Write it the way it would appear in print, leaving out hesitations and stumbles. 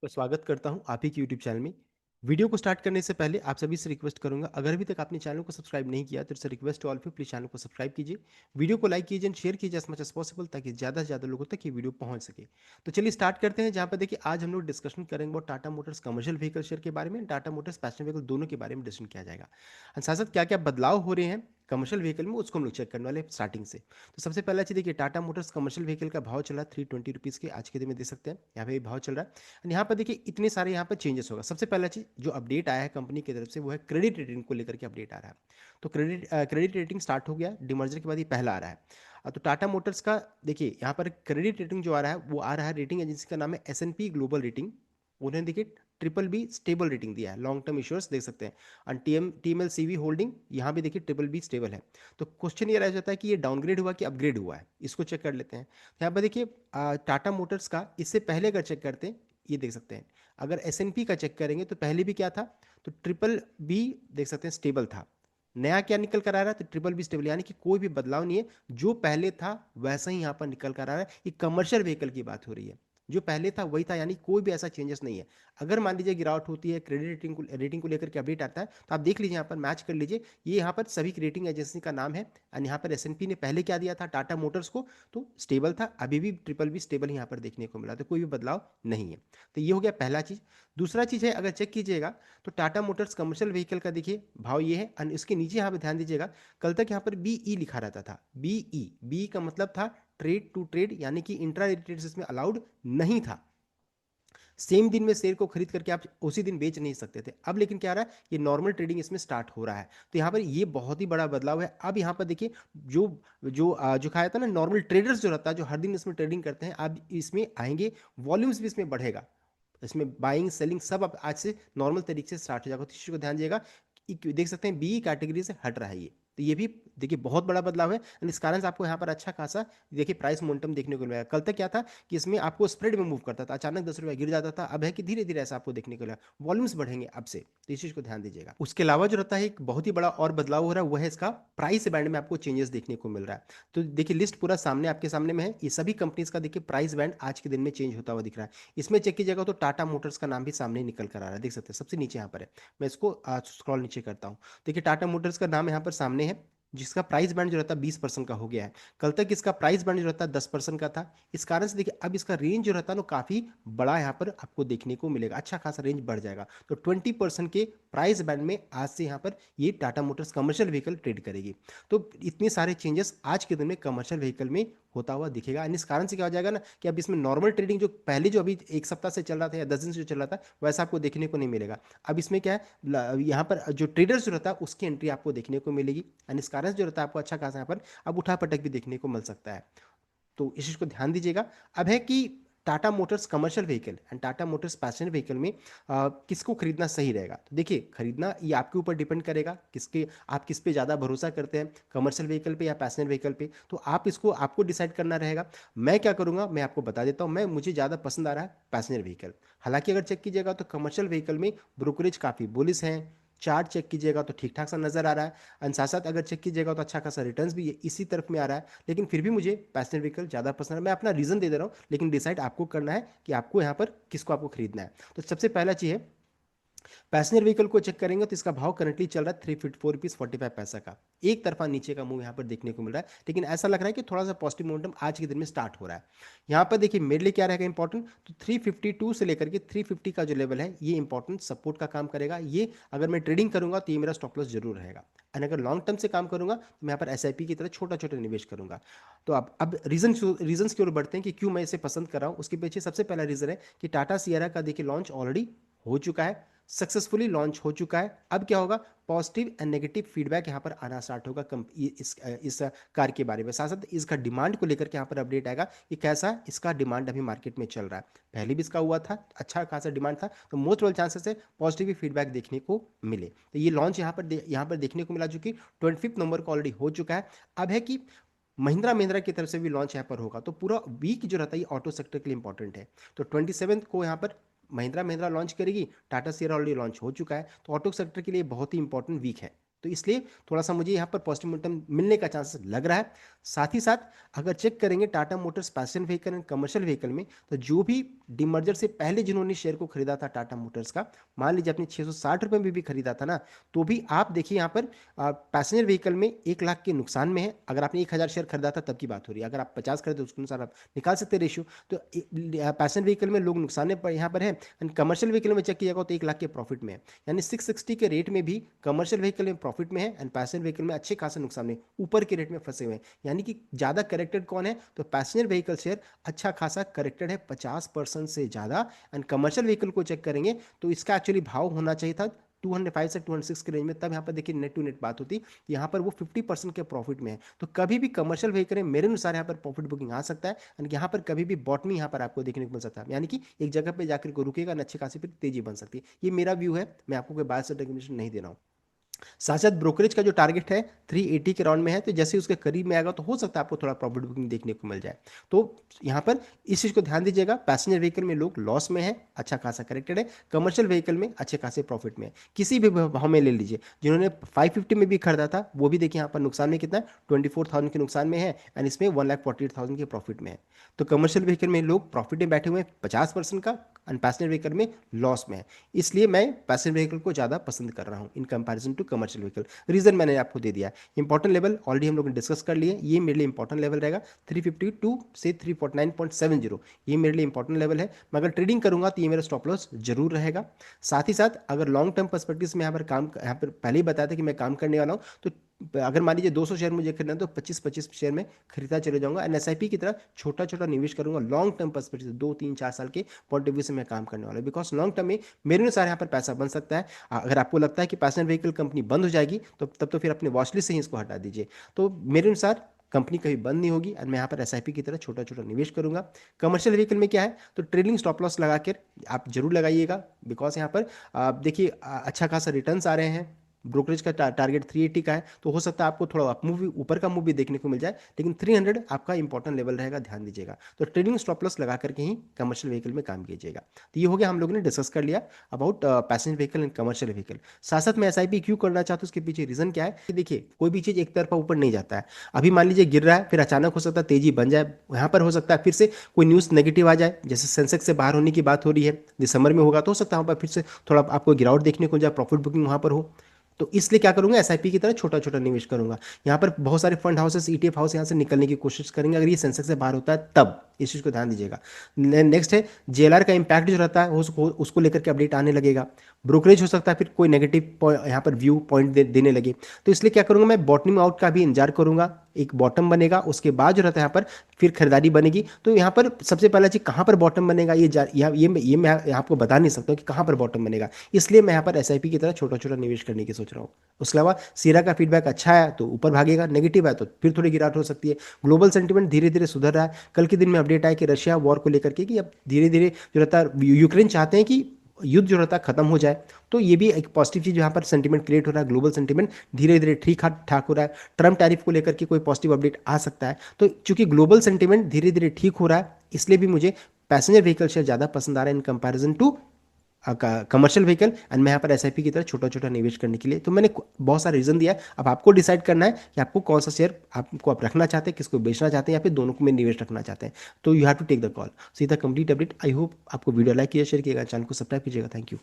तो स्वागत करता हूं आप ही के यूट्यूब चैनल में। वीडियो को स्टार्ट करने से पहले आप सभी से रिक्वेस्ट करूंगा, अगर अभी तक आपने चैनल को सब्सक्राइब नहीं किया तो it's request to all of you, please channel को सब्सक्राइब कीजिए। वीडियो को लाइक कीजिए एंड शेयर कीजिए एज मच एज पॉसिबल, ताकि ज़्यादा से ज़्यादा लोगों तक ये वीडियो पहुंच सके। तो चलिए स्टार्ट करते हैं, जहां पर देखिए आज हम लोग डिस्कशन करेंगे और Tata Motors commercial vehicle share के बारे में, टाटा मोटर्स पैसेंजर व्हीकल दोनों के बारे में डिस्कशन किया जाएगा। और साथ साथ क्या क्या बदलाव हो रहे हैं कमर्शियल व्हीकल में, उसको हम लोग चेक करने वाले स्टार्टिंग से। तो सबसे पहला चीज़ देखिए, टाटा मोटर्स कमर्शियल व्हीकल का भाव चला 320 रुपीज़ के, आज के दिन में दे सकते हैं यहाँ पे भाव चल रहा है। एंड यहाँ पर देखिए इतने सारे यहाँ पर चेंजेस होगा। सबसे पहला चीज जो अपडेट आया है कंपनी की तरफ से, वो है क्रेडिट रेटिंग को लेकर के अपडेट आ रहा है। तो क्रेडिट रेटिंग स्टार्ट हो गया, डिमर्जर के बाद ये पहला आ रहा है। तो टाटा मोटर्स का देखिए यहाँ पर क्रेडिट रेटिंग जो आ रहा है, वो आ रहा है, रेटिंग एजेंसी का नाम है S&P ग्लोबल रेटिंग। उन्हें देखिए ट्रिपल बी स्टेबल रेटिंग दिया है, लॉन्ग टर्म इश्योर्स देख सकते हैं। और TML CV होल्डिंग यहाँ भी देखिए ट्रिपल बी स्टेबल है। तो क्वेश्चन ये रह जाता है कि ये डाउनग्रेड हुआ कि अपग्रेड हुआ है, इसको चेक कर लेते हैं। यहाँ पर देखिए टाटा मोटर्स का इससे पहले अगर चेक करते हैं, ये देख सकते हैं। अगर S&P का चेक करेंगे तो पहले भी क्या था, तो ट्रिपल बी देख सकते हैं स्टेबल था। नया क्या निकल कर आ रहा है, तो ट्रिपल बी स्टेबल, यानी कि कोई भी बदलाव नहीं है, जो पहले था वैसा ही यहाँ पर निकल कर आ रहा है। ये कमर्शियल व्हीकल की बात हो रही है, जो पहले था वही था, यानी कोई भी ऐसा चेंजेस नहीं है। अगर मान लीजिए गिरावट होती है, क्रेडिट रेटिंग को लेकर के अपडेट आता है, तो आप देख लीजिए यहाँ पर मैच कर लीजिए। ये यहाँ पर सभी रेटिंग एजेंसी का नाम है। और यहाँ पर S&P ने पहले क्या दिया था टाटा मोटर्स को, तो स्टेबल था, अभी भी ट्रिपल बी स्टेबल यहाँ पर देखने को मिला, तो कोई भी बदलाव नहीं है। तो ये हो गया पहला चीज। दूसरा चीज है, अगर चेक कीजिएगा तो टाटा मोटर्स कमर्शियल व्हीकल का देखिए भाव ये है, और इसके नीचे यहाँ पर ध्यान दीजिएगा। कल तक यहाँ पर BE लिखा रहता था, BE का मतलब था ट्रेड टू ट्रेड, यानी कि इंट्रा डे ट्रेड इसमें अलाउड नहीं था। सेम दिन में शेयर को खरीद करके आप उसी दिन बेच नहीं सकते थे। अब लेकिन क्या रहा है, ये नॉर्मल ट्रेडिंग इसमें स्टार्ट हो रहा है। तो यहाँ पर ये बहुत ही बड़ा बदलाव है। अब यहाँ पर देखिए जो जो खाया था ना, नॉर्मल ट्रेडर्स जो रहता है, जो हर दिन इसमें ट्रेडिंग करते हैं, अब इसमें आएंगे, वॉल्यूम्स भी इसमें बढ़ेगा। इसमें बाइंग सेलिंग सब अब आज से नॉर्मल तरीके से स्टार्ट हो जाएगा। तो इस चीज़ को ध्यान दिएगा। देख सकते हैं BE कैटेगरी से हट रहा है ये। तो ये भी देखिए बहुत बड़ा बदलाव है, और इस कारण से आपको यहाँ पर अच्छा खासा देखिए प्राइस मोमेंटम देखने को मिलेगा। कल तक क्या था कि इसमें आपको स्प्रेड में मूव करता था, अचानक 10 रुपये गिर जाता था, अब है कि धीरे धीरे ऐसा आपको देखने को मिला, वॉल्यूम्स बढ़ेंगे अब से। तो इस चीज़ को ध्यान दीजिएगा। उसके अलावा जो रहता है एक बहुत ही बड़ा और बदलाव हो रहा है, वो है इसका प्राइस बैंड में आपको चेंजेस देखने को मिल रहा है। तो देखिए लिस्ट पूरा सामने आपके सामने में है, ये सभी कंपनीज का देखिए प्राइस बैंड आज के दिन में चेंज होता हुआ दिख रहा है। इसमें चेक कीजिएगा तो टाटा मोटर्स का नाम भी सामने निकल कर आ रहा है, देख सकते हैं सबसे नीचे यहाँ पर है। मैं इसको स्क्रॉल नीचे करता हूँ। देखिए टाटा मोटर्स का नाम यहाँ पर सामने है, जिसका प्राइस बैंड जो रहता है 20% का हो गया है। कल तक इसका प्राइस बैंड जो रहता है 10% का था। इस कारण से देखिए अब इसका रेंज जो रहता है ना, काफी बड़ा यहाँ पर आपको देखने को मिलेगा, अच्छा खासा रेंज बढ़ जाएगा। तो 20% के प्राइस बैंड में आज से यहाँ पर ये Tata Motors commercial vehicle trade करेगी। तो इतने सारे चेंजेस आज के दिन में कमर्शियल व्हीकल में होता हुआ दिखेगा। इस कारण से क्या हो जाएगा ना, कि अब इसमें नॉर्मल ट्रेडिंग जो पहले जो अभी एक सप्ताह से चल रहा था या 10 दिन से जो चल रहा था, वैसा आपको देखने को नहीं मिलेगा। अब इसमें क्या है, यहाँ पर जो ट्रेडर्स जो रहता है उसकी एंट्री आपको देखने को मिलेगी, एंड इस कारण से जो रहता है आपको अच्छा खासा यहाँ पर अब उठा पटक भी देखने को मिल सकता है। तो इस चीज़ को ध्यान दीजिएगा। अब है कि Tata Motors commercial vehicle and Tata Motors passenger vehicle में किसको खरीदना सही रहेगा। तो देखिए खरीदना ये आपके ऊपर डिपेंड करेगा, किसके आप किस पे ज़्यादा भरोसा करते हैं, कमर्शियल व्हीकल पे या पैसेंजर व्हीकल पे। तो आप इसको आपको डिसाइड करना रहेगा। मैं क्या करूंगा, मैं आपको बता देता हूँ। मुझे ज़्यादा पसंद आ रहा है पैसेंजर व्हीकल। हालांकि अगर चेक कीजिएगा तो कमर्शियल व्हीकल में ब्रोकरेज काफ़ी बुलिश हैं। चार्ट चेक कीजिएगा तो ठीक ठाक सा नजर आ रहा है, एंड साथ साथ अगर चेक कीजिएगा तो अच्छा खासा रिटर्न्स भी इसी तरफ में आ रहा है। लेकिन फिर भी मुझे पैसेंजर व्हीकल ज़्यादा पसंद है। मैं अपना रीज़न दे रहा हूँ, लेकिन डिसाइड आपको करना है कि आपको यहाँ पर किसको आपको खरीदना है। तो सबसे पहला चीज़ है, पैसेंजर व्हीकल को चेक करेंगे तो इसका भाव करंटली चल रहा है 354 रुपीज़ 45 पैसा का। एक तरफा नीचे का मूव यहाँ पर देखने को मिल रहा है, लेकिन ऐसा लग रहा है कि थोड़ा सा पॉजिटिव मोमेंटम आज के दिन में स्टार्ट हो रहा है। यहाँ पर देखिए मेरे लिए क्या रहेगा इंपॉर्टेंट, तो 352 से लेकर के 350 का जो लेवल है, ये इंपॉर्टेंट सपोर्ट का काम करेगा। ये अगर मैं ट्रेडिंग करूंगा तो ये मेरा स्टॉप लॉस जरूर रहेगा। एंड अगर लॉन्ग टर्म से काम करूंगा तो मैं यहाँ पर SIP की तरह छोटा छोटा निवेश करूंगा। तो अब रीजन की ओर बढ़ते हैं कि क्यों मैं इसे पसंद कर रहा हूँ। उसके पीछे सबसे पहला रीजन है कि टाटा सियरा का देखिए लॉन्च ऑलरेडी हो चुका है, सक्सेसफुली लॉन्च हो चुका है। अब क्या होगा, पॉजिटिव एंड नेगेटिव फीडबैक यहाँ पर आना स्टार्ट होगा इस कार के बारे में। साथ साथ इसका डिमांड को लेकर के यहाँ पर अपडेट आएगा कि कैसा इसका डिमांड अभी मार्केट में चल रहा है। पहले भी इसका हुआ था, अच्छा खासा डिमांड था, तो मोस्ट प्रोबेबल चांसेस है पॉजिटिव फीडबैक देखने को मिले। तो ये लॉन्च यहाँ पर देखने को मिला, जो कि 25 नवंबर को ऑलरेडी हो चुका है। अब है कि महिंद्रा की तरफ से भी लॉन्च यहाँ पर होगा। तो पूरा वीक जो रहता है ये ऑटो सेक्टर के लिए इंपॉर्टेंट है। तो 27 को यहाँ पर महिंद्रा लॉन्च करेगी, टाटा सियरा ऑलरेडी लॉन्च हो चुका है, तो ऑटो सेक्टर के लिए बहुत ही इंपॉर्टेंट वीक है। तो इसलिए थोड़ा सा मुझे यहाँ पर पॉजिटिव मोमेंटम मिलने का चांसेस लग रहा है। साथ ही साथ अगर चेक करेंगे Tata Motors passenger vehicle and commercial vehicle में, तो जो भी डिमर्जर से पहले जिन्होंने शेयर को खरीदा था टाटा मोटर्स का, मान लीजिए अपने 660 रुपये में भी खरीदा था ना, तो भी आप देखिए यहाँ पर पैसेंजर व्हीकल में 1 लाख के नुकसान में है। अगर आपने 1,000 शेयर खरीदा था तब की बात हो रही है, अगर आप 50 खरीदे उसके अनुसार आप निकाल सकते रेशियो। तो पैसेंजर व्हीकल में लोग नुकसान में यहाँ पर है, एंड कमर्शियल व्हीकल में चेक किया तो 1 लाख के प्रॉफिट में है। यानी 660 के रेट में भी कमर्शियल व्हीकल में प्रॉफिट में है एंड पैसेंजर व्हीकल में अच्छे खासे नुकसान में ऊपर के रेट में फंसे हुए हैं। यानी कि ज़्यादा करेक्टेड कौन है, तो पैसेंजर व्हीकल शेयर अच्छा खासा करेक्टेड है 50% से ज़्यादा। एंड कमर्शियल व्हीकल को चेक करेंगे तो इसका एक्चुअली भाव होना चाहिए था 205 से 206 के रेंज में, तब यहाँ पर देखिए नेट टू नेट बात होती, यहाँ पर वो 50% के प्रॉफिट में है। तो कभी भी कमर्शियल व्हीकल है मेरे अनुसार यहाँ पर प्रॉफिट बुकिंग आ सकता है, एंड यहाँ पर कभी भी बॉटमी यहाँ पर आपको देखने को मिल सकता है, यानी कि एक जगह पे जाकर को रुकेगा, अच्छी खासी फिर तेजी बन सकती है। ये मेरा व्यू है, मैं आपको कोई बाय सर्टिफिकेशन नहीं दे रहा हूँ। साथ साथ ब्रोकरेज का जो टारगेट है 380 के राउंड में है, तो जैसे उसके करीब में आएगा तो हो सकता है आपको थोड़ा प्रॉफिट बुकिंग देखने को मिल जाए। तो यहाँ पर इस चीज़ को ध्यान दीजिएगा, पैसेंजर व्हीकल में लोग लॉस में है, अच्छा खासा करेक्टेड है, कमर्शियल व्हीकल में अच्छे खासे प्रॉफिट में है। किसी भी भाव में ले लीजिए, जिन्होंने 550 में भी खरीदा था वो भी देखिए यहाँ पर नुकसान में कितना है, 24,000 के नुकसान में है, एंड इसमें 1,48,000 के प्रॉफिट में है। तो कमर्शियल व्हीकल में लोग प्रॉफिट में बैठे हुए हैं 50% का, एंड पैसेंजर व्हीकल में लॉस में है। इसलिए मैं पैसेंजर व्हीकल को ज़्यादा पसंद कर रहा हूँ in comparison to commercial vehicle. Reason मैंने आपको दे दिया है। इंपॉर्टेंट लेवल ऑलरेडी हम लोग ने डिस्कस कर लिए, ये मेरे लिए इंपॉर्टेंट लेवल रहेगा 352 से 349.70, ये मेरे लिए इंपॉर्टेंट लेवल है। मैं अगर ट्रेडिंग करूंगा तो ये मेरा स्टॉप लॉस जरूर रहेगा। साथ ही साथ अगर लॉन्ग टर्म पर्सपेक्टिव में यहाँ पर पहले ही बताया था कि मैं काम करने वाला हूँ, तो अगर मान लीजिए 200 शेयर मुझे खरीदना है तो 25-25 शेयर में खरीदता चले जाऊंगा, एंड एसआईपी की तरह छोटा छोटा निवेश करूंगा लॉन्ग टर्म पर्सपेक्टिव से, 2 3 4 साल के पॉइंट ऑफ व्यू से मैं काम करने वाला हूँ। बिकॉज लॉन्ग टर्म में मेरे अनुसार यहाँ पर पैसा बन सकता है। अगर आपको लगता है कि पैसेंजर व्हीकल कंपनी बंद हो जाएगी तो तब तो फिर अपने वॉचलिस्ट से ही इसको हटा दीजिए। तो मेरे अनुसार कंपनी कभी बंद नहीं होगी, और मैं यहाँ पर एसआईपी की तरह छोटा छोटा निवेश करूंगा। कमर्शियल व्हीकल में क्या है, तो ट्रेलिंग स्टॉप लॉस लगा कर आप जरूर लगाइएगा, बिकॉज यहाँ पर देखिए अच्छा खासा रिटर्न्स आ रहे हैं। ब्रोकरेज का टारगेट 380 का है, तो हो सकता है आपको थोड़ा अप मूव भी, ऊपर का मूव भी देखने को मिल जाए, लेकिन 300 आपका इंपॉर्टेंट लेवल रहेगा, ध्यान दीजिएगा। तो ट्रेडिंग स्टॉप लॉस लगा करके ही कमर्शियल व्हीकल में काम कीजिएगा। तो ये हो गया, हम लोगों ने डिस्कस कर लिया about passenger vehicle and commercial vehicle. साथ साथ मैं एसआईपी क्यों करना चाहता हूँ, उसके पीछे रीजन क्या है कि देखिए कोई भी चीज़ एक तरफा ऊपर नहीं जाता है। अभी मान लीजिए गिर रहा है, फिर अचानक हो सकता है तेजी बन जाए, यहाँ पर हो सकता है फिर से कोई न्यूज़ नेगेटिव आ जाए, जैसे सेंसेक्स से बाहर होने की बात हो रही है, दिसंबर में होगा तो हो सकता है वहाँ पर फिर से थोड़ा आपको गिरावट देखने को जाए, प्रॉफिट बुकिंग वहाँ पर हो। तो इसलिए क्या करूंगा, एसआईपी की तरह छोटा छोटा निवेश करूंगा। यहाँ पर बहुत सारे फंड हाउसेस, ईटीएफ हाउस यहाँ से निकलने की कोशिश करेंगे अगर ये सेंसेक्स से बाहर होता है तब, इस चीज़ को ध्यान दीजिएगा। नेक्स्ट है जेएलआर का इंपैक्ट जो रहता है उसको लेकर के अपडेट आने लगेगा। ब्रोकरेज हो सकता है फिर कोई नेगेटिव यहाँ पर व्यू पॉइंट देने लगे, तो इसलिए क्या करूंगा, मैं बॉटनिंग आउट का भी इंतजार करूंगा, एक बॉटम बनेगा, उसके बाद जो रहता है यहाँ पर फिर खरीदारी बनेगी। तो यहाँ पर सबसे पहला चीज कहाँ पर बॉटम बनेगा, ये मैं यहाँ आपको बता नहीं सकता हूँ कि कहाँ पर बॉटम बनेगा, इसलिए मैं यहाँ पर एसआईपी की तरह छोटा छोटा निवेश करने की सोच रहा हूँ। उसके अलावा सीरा का फीडबैक अच्छा है तो ऊपर भागेगा, नेगेटिव है तो फिर थोड़ी गिरावट हो सकती है। ग्लोबल सेंटीमेंट धीरे धीरे सुधर रहा है, कल के दिन में अपडेट आया कि रशिया वॉर को लेकर के कि अब धीरे धीरे जो रहता है यूक्रेन चाहते हैं कि युद्ध जो रहता है खत्म हो जाए, तो ये भी एक पॉजिटिव चीज यहाँ पर सेंटीमेंट क्रिएट हो रहा है, ग्लोबल सेंटीमेंट धीरे धीरे ठीक ठाक हो रहा है। ट्रम्प टैरिफ को लेकर के कोई पॉजिटिव अपडेट आ सकता है, तो चूंकि ग्लोबल सेंटीमेंट धीरे धीरे ठीक हो रहा है, इसलिए भी मुझे पैसेंजर व्हीकल शेयर ज़्यादा पसंद आ रहा है in comparison to commercial vehicle, and मैं यहाँ पर एसआईपी की तरह छोटा छोटा निवेश करने के लिए। तो मैंने बहुत सारा रीजन दिया है, अब आपको डिसाइड करना है कि आपको कौन सा शेयर आपको आप रखना चाहते हैं, किसको बेचना चाहते हैं, या फिर दोनों को में निवेश रखना चाहते हैं। तो you have to take the call. सीधा कंप्लीट अपडेट। आई होप आपको वीडियो लाइक किया, शेयर किएगा, चैनल को सब्सक्राइब कीजिएगा। Thank you.